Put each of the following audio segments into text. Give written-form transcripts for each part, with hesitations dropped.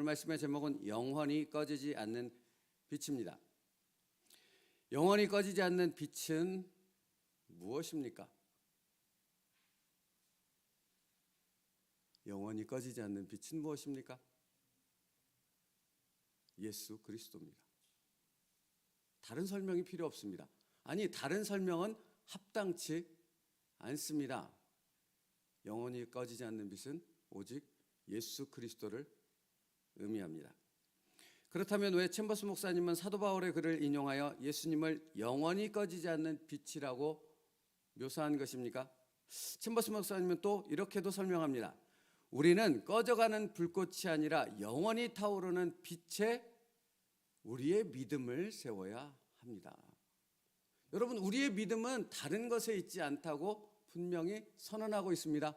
오늘 말씀의 제목은 영원히 꺼지지 않는 빛입니다. 영원히 꺼지지 않는 빛은 무엇입니까? 영원히 꺼지지 않는 빛은 무엇입니까? 예수 그리스도입니다. 다른 설명이 필요 없습니다. 아니, 다른 설명은 합당치 않습니다. 영원히 꺼지지 않는 빛은 오직 예수 그리스도를 의미합니다. 그렇다면 왜 챔버스 목사님은 사도 바울의 글을 인용하여 예수님을 영원히 꺼지지 않는 빛이라고 묘사한 것입니까? 챔버스 목사님은 또 이렇게도 설명합니다. 우리는 꺼져가는 불꽃이 아니라 영원히 타오르는 빛에 우리의 믿음을 세워야 합니다. 여러분, 우리의 믿음은 다른 것에 있지 않다고 분명히 선언하고 있습니다.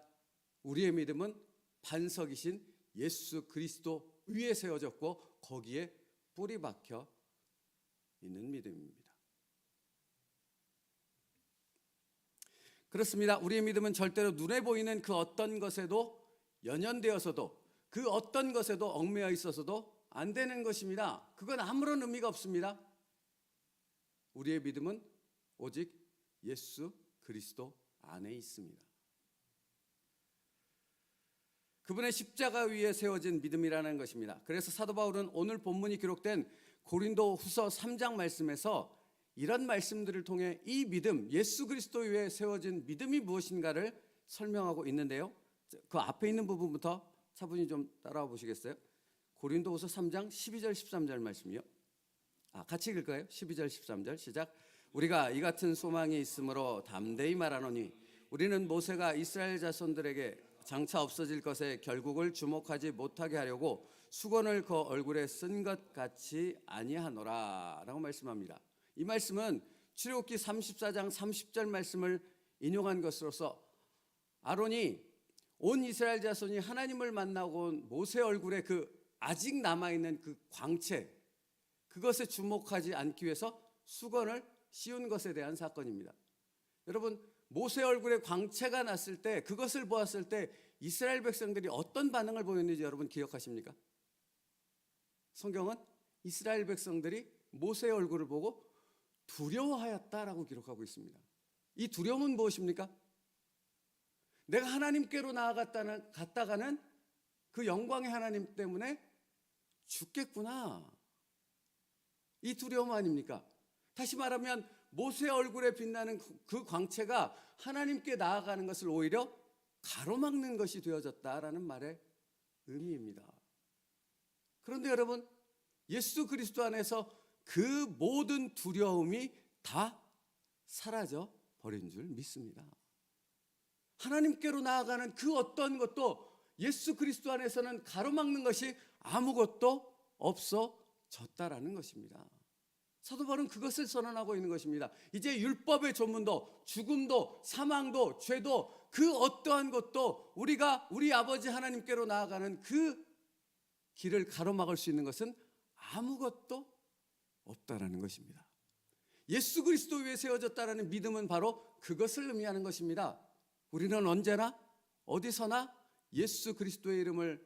우리의 믿음은 반석이신 예수 그리스도 위에 세워졌고 거기에 뿌리 박혀 있는 믿음입니다. 그렇습니다. 우리의 믿음은 절대로 눈에 보이는 그 어떤 것에도 연연되어서도 그 어떤 것에도 얽매여 있어서도 안 되는 것입니다. 그건 아무런 의미가 없습니다. 우리의 믿음은 오직 예수 그리스도 안에 있습니다. 그분의 십자가 위에 세워진 믿음이라는 것입니다. 그래서 사도 바울은 오늘 본문이 기록된 고린도 후서 3장 말씀에서 이런 말씀들을 통해 이 믿음, 예수 그리스도 위에 세워진 믿음이 무엇인가를 설명하고 있는데요. 그 앞에 있는 부분부터 차분히 좀 따라와 보시겠어요? 고린도 후서 3장 12절 13절 말씀이요. 같이 읽을까요? 12절 13절 시작. 우리가 이 같은 소망이 있으므로 담대히 말하노니 우리는 모세가 이스라엘 자손들에게 장차 없어질 것에 결국을 주목하지 못하게 하려고 수건을 그 얼굴에 쓴 것 같이 아니하노라 라고 말씀합니다. 이 말씀은 출애굽기 34장 30절 말씀을 인용한 것으로서 아론이 온 이스라엘 자손이 하나님을 만나고 온 모세 얼굴에 그 아직 남아있는 그 광채, 그것에 주목하지 않기 위해서 수건을 씌운 것에 대한 사건입니다. 여러분, 모세 얼굴에 광채가 났을 때, 그것을 보았을 때 이스라엘 백성들이 어떤 반응을 보였는지 여러분 기억하십니까? 성경은 이스라엘 백성들이 모세의 얼굴을 보고 두려워하였다라고 기록하고 있습니다. 이 두려움은 무엇입니까? 내가 하나님께로 갔다가는 그 영광의 하나님 때문에 죽겠구나. 이 두려움 아닙니까? 다시 말하면 모세 얼굴에 빛나는 그 광채가 하나님께 나아가는 것을 오히려 가로막는 것이 되어졌다라는 말의 의미입니다. 그런데 여러분, 예수 그리스도 안에서 그 모든 두려움이 다 사라져 버린 줄 믿습니다. 하나님께로 나아가는 그 어떤 것도 예수 그리스도 안에서는 가로막는 것이 아무것도 없어졌다라는 것입니다. 사도 바울은 그것을 선언하고 있는 것입니다. 이제 율법의 조문도, 죽음도, 사망도, 죄도, 그 어떠한 것도 우리가 우리 아버지 하나님께로 나아가는 그 길을 가로막을 수 있는 것은 아무것도 없다라는 것입니다. 예수 그리스도 위에 세워졌다라는 믿음은 바로 그것을 의미하는 것입니다. 우리는 언제나 어디서나 예수 그리스도의 이름을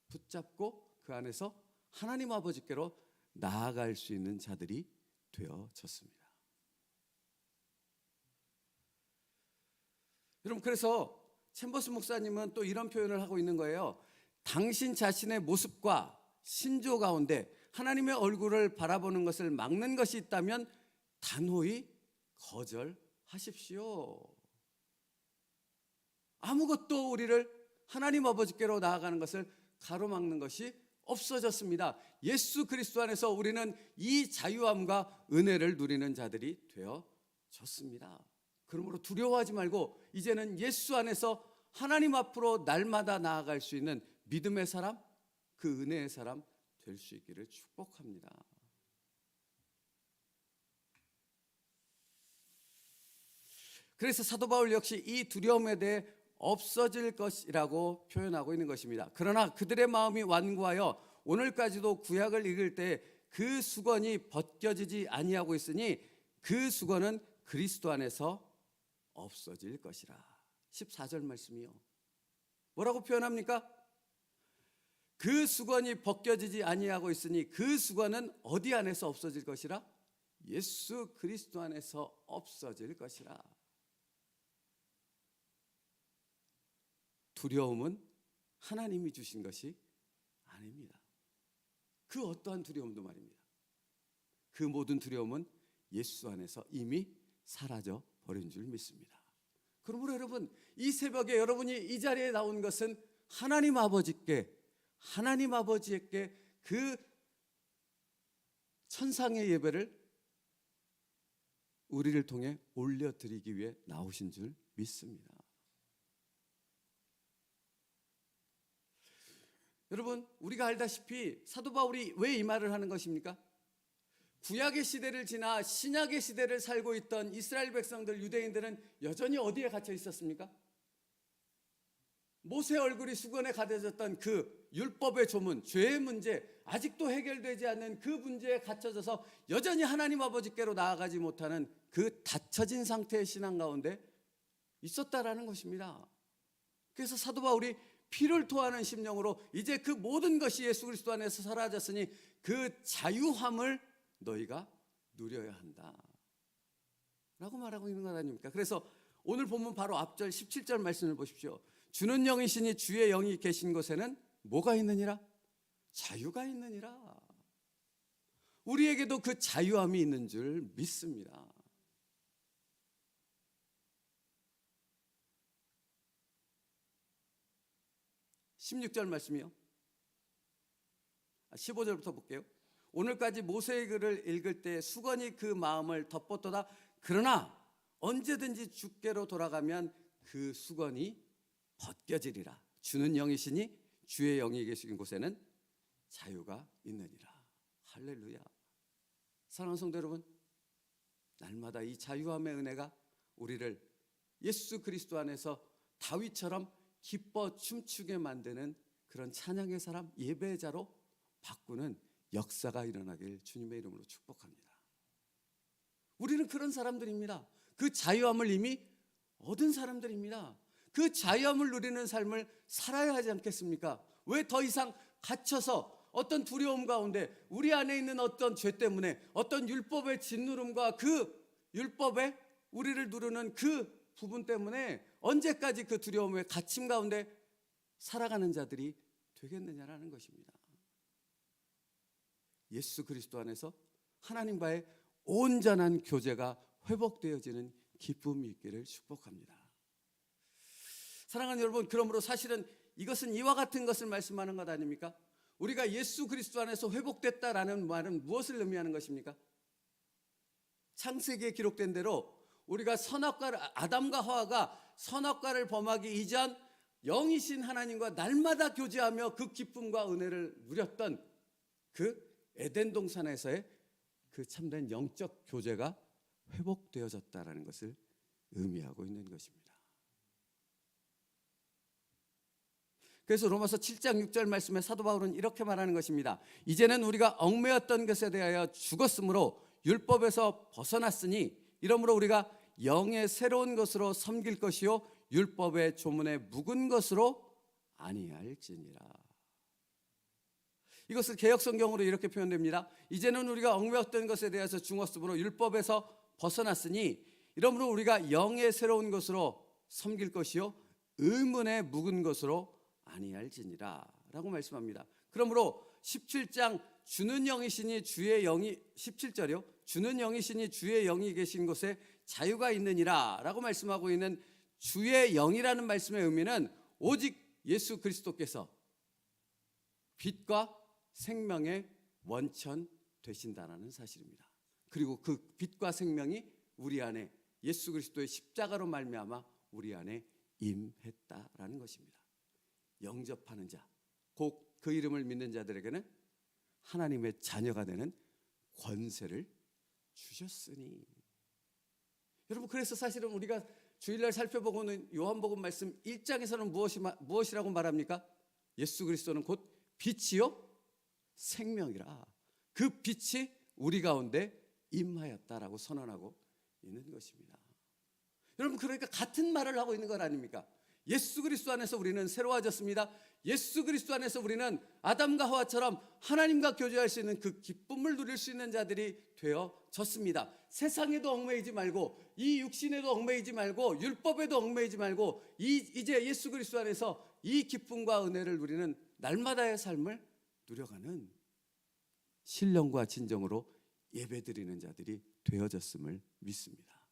붙잡고 그 안에서 하나님 아버지께로 나아갈 수 있는 자들이 되어졌습니다. 여러분, 그래서 챔버스 목사님은 또 이런 표현을 하고 있는 거예요. 당신 자신의 모습과 신조 가운데 하나님의 얼굴을 바라보는 것을 막는 것이 있다면 단호히 거절하십시오. 아무것도 우리를 하나님 아버지께로 나아가는 것을 가로막는 것이 없어졌습니다. 예수 그리스도 안에서 우리는 이 자유함과 은혜를 누리는 자들이 되어졌습니다. 그러므로 두려워하지 말고 이제는 예수 안에서 하나님 앞으로 날마다 나아갈 수 있는 믿음의 사람, 그 은혜의 사람 될 수 있기를 축복합니다. 그래서 사도 바울 역시 이 두려움에 대해 없어질 것이라고 표현하고 있는 것입니다. 그러나 그들의 마음이 완고하여 오늘까지도 구약을 읽을 때 그 수건이 벗겨지지 아니하고 있으니 그 수건은 그리스도 안에서 없어질 것이라. 14절 말씀이요. 뭐라고 표현합니까? 그 수건이 벗겨지지 아니하고 있으니 그 수건은 어디 안에서 없어질 것이라? 예수 그리스도 안에서 없어질 것이라. 두려움은 하나님이 주신 것이 아닙니다. 그 어떠한 두려움도 말입니다. 그 모든 두려움은 예수 안에서 이미 사라져 버린 줄 믿습니다. 그러므로 여러분, 이 새벽에 여러분이 이 자리에 나온 것은 하나님 아버지께 그 천상의 예배를 우리를 통해 올려드리기 위해 나오신 줄 믿습니다. 여러분, 우리가 알다시피 사도 바울이 왜 이 말을 하는 것입니까? 구약의 시대를 지나 신약의 시대를 살고 있던 이스라엘 백성들, 유대인들은 여전히 어디에 갇혀 있었습니까? 모세 얼굴이 수건에 가려졌던 그 율법의 조문, 죄의 문제, 아직도 해결되지 않는 그 문제에 갇혀져서 여전히 하나님 아버지께로 나아가지 못하는 그 닫혀진 상태의 신앙 가운데 있었다라는 것입니다. 그래서 사도 바울이 피를 토하는 심령으로 이제 그 모든 것이 예수 그리스도 안에서 사라졌으니 그 자유함을 너희가 누려야 한다 라고 말하고 있는 것 아닙니까? 그래서 오늘 본문 바로 앞절 17절 말씀을 보십시오. 주는 영이시니 주의 영이 계신 곳에는 뭐가 있느니라? 자유가 있느니라. 우리에게도 그 자유함이 있는 줄 믿습니다. 16절 말씀이요. 15절부터 볼게요. 오늘까지 모세의 글을 읽을 때 수건이 그 마음을 덮었도다. 그러나 언제든지 주께로 돌아가면 그 수건이 벗겨지리라. 주는 영이시니 주의 영이 계신 곳에는 자유가 있느니라. 할렐루야. 사랑하는 성도 여러분, 날마다 이 자유함의 은혜가 우리를 예수 그리스도 안에서 다윗처럼 기뻐 춤추게 만드는 그런 찬양의 사람, 예배자로 바꾸는 역사가 일어나길 주님의 이름으로 축복합니다. 우리는 그런 사람들입니다. 그 자유함을 이미 얻은 사람들입니다. 그 자유함을 누리는 삶을 살아야 하지 않겠습니까? 왜 더 이상 갇혀서 어떤 두려움 가운데 우리 안에 있는 어떤 죄 때문에 어떤 율법의 짓누름과 그 율법에 우리를 누르는 그 부분 때문에 언제까지 그 두려움의 갇힘 가운데 살아가는 자들이 되겠느냐라는 것입니다. 예수 그리스도 안에서 하나님과의 온전한 교제가 회복되어지는 기쁨이 있기를 축복합니다. 사랑하는 여러분, 그러므로 사실은 이것은 이와 같은 것을 말씀하는 것 아닙니까? 우리가 예수 그리스도 안에서 회복됐다라는 말은 무엇을 의미하는 것입니까? 창세기에 기록된 대로 우리가 아담과 하와가 선악과를 범하기 이전 영이신 하나님과 날마다 교제하며 그 기쁨과 은혜를 누렸던 그 에덴 동산에서의 그 참된 영적 교제가 회복되어졌다라는 것을 의미하고 있는 것입니다. 그래서 로마서 7장 6절 말씀에 사도 바울은 이렇게 말하는 것입니다. 이제는 우리가 얽매였던 것에 대하여 죽었으므로 율법에서 벗어났으니 이러므로 우리가 영의 새로운 것으로 섬길 것이요 율법의 조문에 묵은 것으로 아니할지니라. 이것을 개역성경으로 이렇게 표현됩니다. 이제는 우리가 얽매였던 것에 대해서 죽었으므로 율법에서 벗어났으니 이러므로 우리가 영의 새로운 것으로 섬길 것이요 의문에 묵은 것으로 아니할지니라 라고 말씀합니다. 그러므로 17장 주는 영이시니 주의 영이 17절이요. 주는 영이시니 주의 영이 계신 곳에 자유가 있느니라 라고 말씀하고 있는 주의 영이라는 말씀의 의미는 오직 예수 그리스도께서 빛과 생명의 원천 되신다는 사실입니다. 그리고 그 빛과 생명이 우리 안에 예수 그리스도의 십자가로 말미암아 우리 안에 임했다라는 것입니다. 영접하는 자, 곧 그 이름을 믿는 자들에게는 하나님의 자녀가 되는 권세를 주셨으니. 여러분, 그래서 사실은 우리가 주일날 살펴보고는 요한복음 말씀 1장에서는 무엇이라고 말합니까? 예수 그리스도는 곧 빛이요 생명이라. 그 빛이 우리 가운데 임하였다라고 선언하고 있는 것입니다. 여러분, 그러니까 같은 말을 하고 있는 건 아닙니까? 예수 그리스도 안에서 우리는 새로워졌습니다. 예수 그리스도 안에서 우리는 아담과 하와처럼 하나님과 교제할 수 있는 그 기쁨을 누릴 수 있는 자들이 되어졌습니다. 세상에도 얽매이지 말고, 이 육신에도 얽매이지 말고, 율법에도 얽매이지 말고, 이제 예수 그리스도 안에서 이 기쁨과 은혜를 누리는 날마다의 삶을 누려가는 신령과 진정으로 예배드리는 자들이 되어졌음을 믿습니다.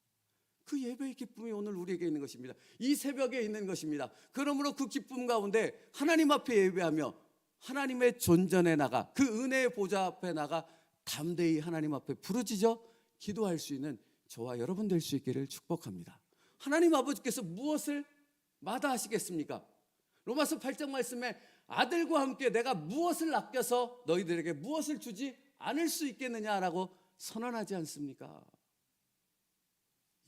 그 예배의 기쁨이 오늘 우리에게 있는 것입니다. 이 새벽에 있는 것입니다. 그러므로 그 기쁨 가운데 하나님 앞에 예배하며 하나님의 존전에 나가, 그 은혜의 보좌 앞에 나가 담대히 하나님 앞에 부르짖어 기도할 수 있는 저와 여러분 될 수 있기를 축복합니다. 하나님 아버지께서 무엇을 마다하시겠습니까? 로마서 8장 말씀에 아들과 함께 내가 무엇을 아껴서 너희들에게 무엇을 주지 않을 수 있겠느냐라고 선언하지 않습니까?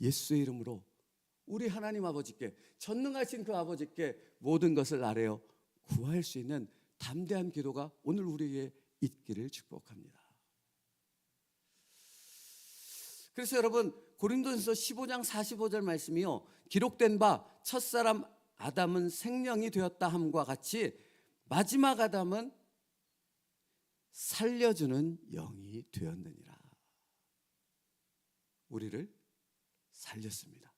예수의 이름으로 우리 하나님 아버지께, 전능하신 그 아버지께 모든 것을 아뢰어 구할 수 있는 담대한 기도가 오늘 우리에게 있기를 축복합니다. 그래서 여러분, 고린도전서 15장 45절 말씀이요, 기록된 바 첫사람 아담은 생명이 되었다 함과 같이 마지막 아담은 살려주는 영이 되었느니라. 우리를 살렸습니다.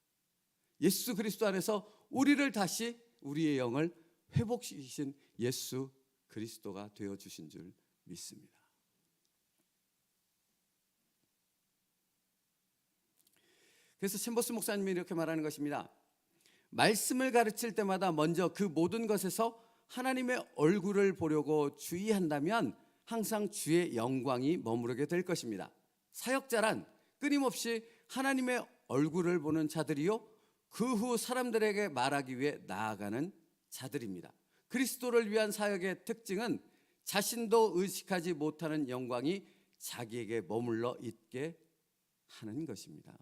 예수 그리스도 안에서 우리를 다시, 우리의 영을 회복시키신 예수 그리스도가 되어주신 줄 믿습니다. 그래서 챔버스 목사님이 이렇게 말하는 것입니다. 말씀을 가르칠 때마다 먼저 그 모든 것에서 하나님의 얼굴을 보려고 주의한다면 항상 주의 영광이 머무르게 될 것입니다. 사역자란 끊임없이 하나님의 얼굴을 보는 자들이요, 그 후 사람들에게 말하기 위해 나아가는 자들입니다. 그리스도를 위한 사역의 특징은 자신도 의식하지 못하는 영광이 자기에게 머물러 있게 하는 것입니다.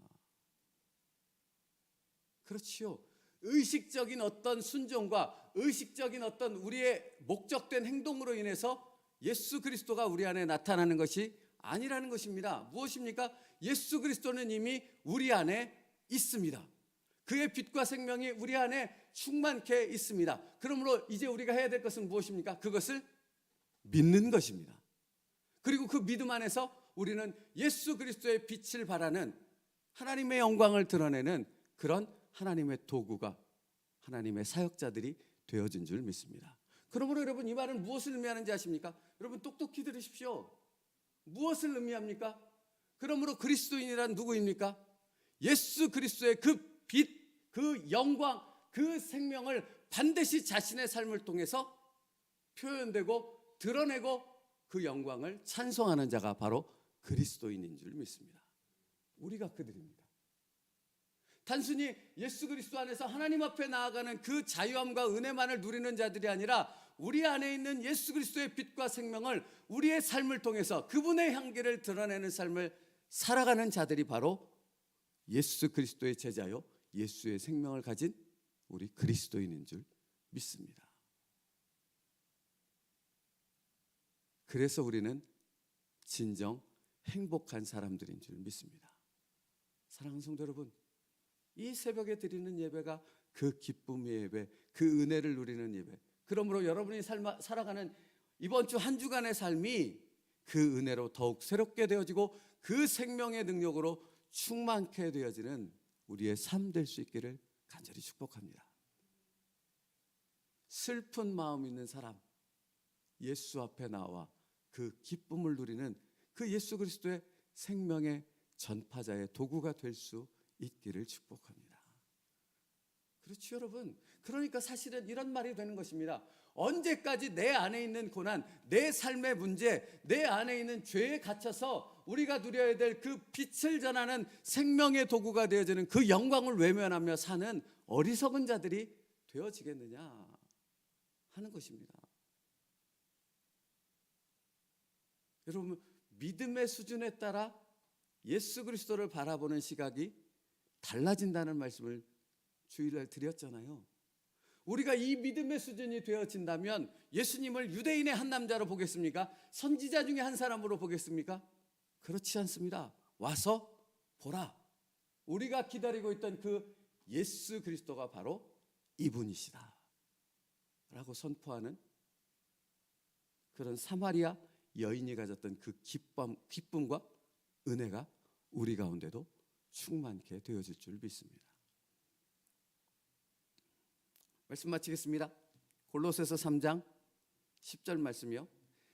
그렇지요. 의식적인 어떤 순종과 의식적인 어떤 우리의 목적된 행동으로 인해서 예수 그리스도가 우리 안에 나타나는 것이 아니라는 것입니다. 무엇입니까? 예수 그리스도는 이미 우리 안에 있습니다. 그의 빛과 생명이 우리 안에 충만케 있습니다. 그러므로 이제 우리가 해야 될 것은 무엇입니까? 그것을 믿는 것입니다. 그리고 그 믿음 안에서 우리는 예수 그리스도의 빛을 발하는, 하나님의 영광을 드러내는 그런 하나님의 도구가, 하나님의 사역자들이 되어진 줄 믿습니다. 그러므로 여러분, 이 말은 무엇을 의미하는지 아십니까? 여러분 똑똑히 들으십시오. 무엇을 의미합니까? 그러므로 그리스도인이란 누구입니까? 예수 그리스도의 그 빛, 그 영광, 그 생명을 반드시 자신의 삶을 통해서 표현되고 드러내고 그 영광을 찬송하는 자가 바로 그리스도인인 줄 믿습니다. 우리가 그들입니다. 단순히 예수 그리스도 안에서 하나님 앞에 나아가는 그 자유함과 은혜만을 누리는 자들이 아니라 우리 안에 있는 예수 그리스도의 빛과 생명을 우리의 삶을 통해서 그분의 향기를 드러내는 삶을 살아가는 자들이 바로 예수 그리스도의 제자요, 예수의 생명을 가진 우리 그리스도인인 줄 믿습니다. 그래서 우리는 진정 행복한 사람들인 줄 믿습니다. 사랑하는 성도 여러분, 이 새벽에 드리는 예배가 그 기쁨의 예배, 그 은혜를 누리는 예배. 그러므로 여러분이 살아가는 이번 주 한 주간의 삶이 그 은혜로 더욱 새롭게 되어지고 그 생명의 능력으로 충만케 되어지는 우리의 삶 될 수 있기를 간절히 축복합니다. 슬픈 마음 있는 사람, 예수 앞에 나와 그 기쁨을 누리는 그 예수 그리스도의 생명의 전파자의 도구가 될 수 있기를 축복합니다. 그렇죠, 여러분. 그러니까 사실은 이런 말이 되는 것입니다. 언제까지 내 안에 있는 고난, 내 삶의 문제, 내 안에 있는 죄에 갇혀서 우리가 누려야 될 그 빛을 전하는 생명의 도구가 되어지는 그 영광을 외면하며 사는 어리석은 자들이 되어지겠느냐 하는 것입니다. 여러분, 믿음의 수준에 따라 예수 그리스도를 바라보는 시각이 달라진다는 말씀을 주일날 드렸잖아요. 우리가 이 믿음의 수준이 되어진다면 예수님을 유대인의 한 남자로 보겠습니까? 선지자 중에 한 사람으로 보겠습니까? 그렇지 않습니다. 와서 보라. 우리가 기다리고 있던 그 예수 그리스도가 바로 이분이시다 라고 선포하는 그런 사마리아 여인이 가졌던 그 기쁨과 은혜가 우리 가운데도 충만케 되어질 줄 믿습니다. 말씀 마치겠습니다. 골로새서 3장 10절 말씀이요.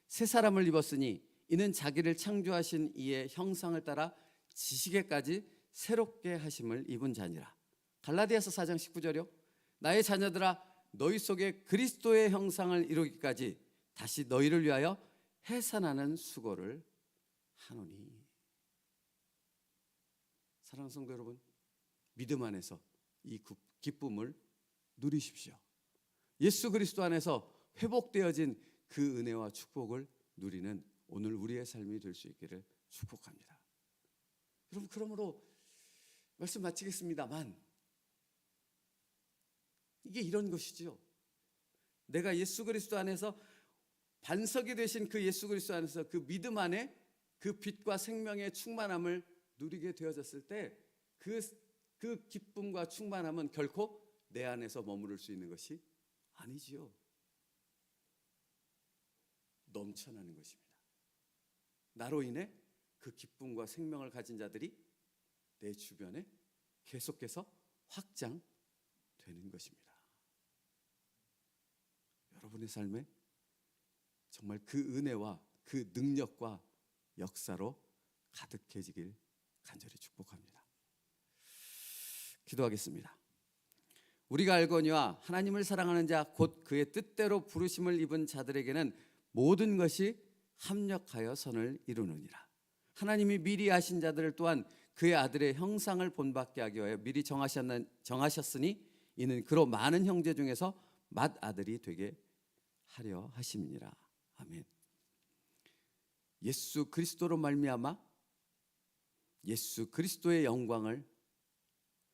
새 사람을 입었으니 이는 자기를 창조하신 이의 형상을 따라 지식에까지 새롭게 하심을 입은 자니라. 갈라디아서 4장 19절이요. 나의 자녀들아 너희 속에 그리스도의 형상을 이루기까지 다시 너희를 위하여 해산하는 수고를 하노니. 사랑하는 성도 여러분, 믿음 안에서 이 기쁨을 누리십시오. 예수 그리스도 안에서 회복되어진 그 은혜와 축복을 누리는 오늘 우리의 삶이 될 수 있기를 축복합니다. 여러분, 그러므로 말씀 마치겠습니다만 이게 이런 것이죠. 내가 예수 그리스도 안에서 반석이 되신 그 예수 그리스도 안에서 그 믿음 안에 그 빛과 생명의 충만함을 누리게 되어졌을 때 그 기쁨과 충만함은 결코 내 안에서 머무를 수 있는 것이 아니지요. 넘쳐나는 것입니다. 나로 인해 그 기쁨과 생명을 가진 자들이 내 주변에 계속해서 확장되는 것입니다. 여러분의 삶에 정말 그 은혜와 그 능력과 역사로 가득해지길 간절히 축복합니다. 기도하겠습니다. 우리가 알거니와 하나님을 사랑하는 자 곧 그의 뜻대로 부르심을 입은 자들에게는 모든 것이 합력하여 선을 이루느니라. 하나님이 미리 아신 자들을 또한 그의 아들의 형상을 본받게 하기 위하여 미리 정하셨으니 이는 그로 많은 형제 중에서 맏아들이 되게 하려 하심이니라. 아멘. 예수 그리스도로 말미암아 예수 그리스도의 영광을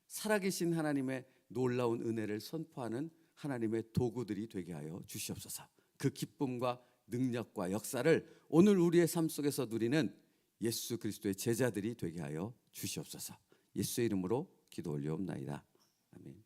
살아계신 하나님의 놀라운 은혜를 선포하는 하나님의 도구들이 되게 하여 주시옵소서. 그 기쁨과 능력과 역사를 오늘 우리의 삶 속에서 누리는 예수 그리스도의 제자들이 되게 하여 주시옵소서. 예수의 이름으로 기도 올려옵나이다. 아멘.